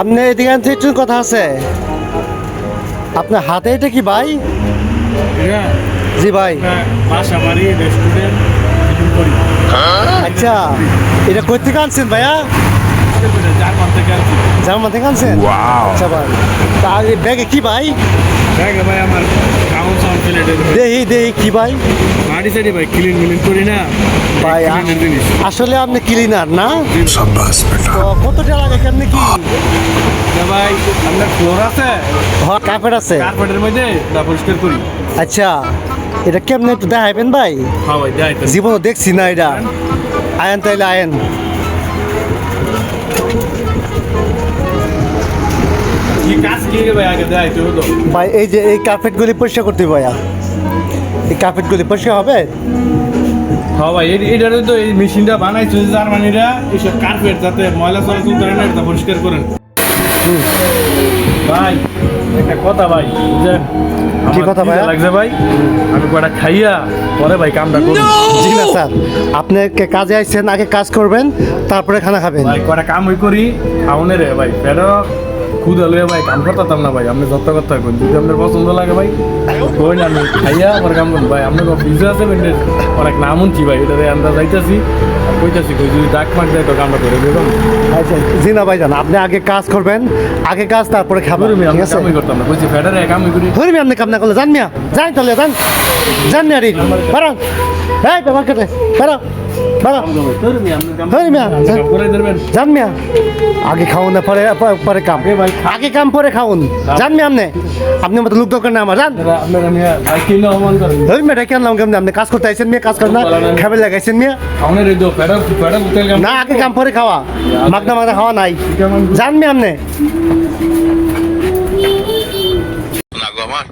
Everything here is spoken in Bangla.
আপনি এদিকে আনতে একটু কথা আছে। আপনার হাতে এটা কি ভাই? জি ভাই। বাসাবাড়ি রেস্টুরেন্ট করি। আচ্ছা, এটা কই থেকে আনছেন ভাইয়া? জার্মান থেকে আর কি। জার্মান থেকে আনছেন? আচ্ছা ভাই, তা এই ব্যাগে কি ভাই? দেখ ভাই আমার কাউন্ট সাউন্ড প্লেটের দেহি কি ভাই? মাটি সাইডে ভাই ক্লিন মিলিন করি না ভাই clean জিনিস। আসলে আপনি ক্লিনার না? शाबाश बेटा। তো কত টাকা লাগে কেমনি কি? ভাই আপনার ফ্লোর আছে, কার্পেট আছে? কার্পেটের মধ্যে না পরিষ্কার করি। আচ্ছা, এটা কেমনে একটু দেখাইবেন ভাই? হ্যাঁ ভাই যাই তো। জীবনও দেখছি না এটা। আয়েন তাইলে আয়েন। কি কাজ কি রে ভাই আগে যাই তো হলো। ভাই এই যে এই কার্পেটগুলি পরিষ্কার করতে হবে ভাইয়া। এই কার্পেটগুলি পরিষ্কার হবে? হ্যাঁ ভাই এটারও তো এই মেশিনটা বানাইছে জার্মানিরা, এইসব কার্পেট যাতে ময়লা চলাচল করে না এটা পরিষ্কার করেন। ভাই একটা কথা ভাই, বুঝলেন কি কথা ভাই? লাগছে ভাই, আমি কটা খাইয়া পরে ভাই কামটা করব। জি না স্যার, আপনি কাজে আইছেন, আগে কাজ করবেন তারপরে খানা খাবেন। ভাই কটা কাম ওই করি খাওনে রে ভাই, পেটও ক্ষুদা লইয়া ভাই কাম করতাম না ভাই। আপনি যত কথা কইন, যদি আপনার পছন্দ লাগে ভাই কইন, আমি খাইয়া পরে কাম করুন ভাই। আপনার পিজা আছে বেন্ডের অনেক নাম শুনছি ভাই, এটারে আমরা যাইতাছি কইতাছি কই যদি ডাক মাক দেয় তো কামটা করে দেবেন। আচ্ছা জি না ভাই, জান আপনি আগে কাজ করবেন, আগে কাজ তারপরে খাবেন, আমি ঠিক আছে? কামই করতাম না, কইছি ফেডারে কামই করি। ধরবি আপনি কাম না করলে জান মিয়া, যান তাহলে যান, যান মিয়া রে, বারান এই ব্যবহার করে বারান বারান, ধরবি মিয়া যান মিয়া, আগে খাওন না পরে পরে কাম, আগে কাম পরে খাওন, জান মিয়া আপনি, আপনি মতো লোক দরকার না আমার, জান আপনারা মিয়া ভাই কি না অমান করেন। ধরবি মিয়া কেন নাম কেমন, আপনি কাজ করতে আইছেন মিয়া, কাজ করেন না, খাবে লাগাইছেন মিয়া, খাওনে রে দো ফেডা তেল কাম না আগে কাম পরে খাওয়া, মাগনা মাগনা খাওয়া নাই, জান মিয়া আপনি। না গো আমার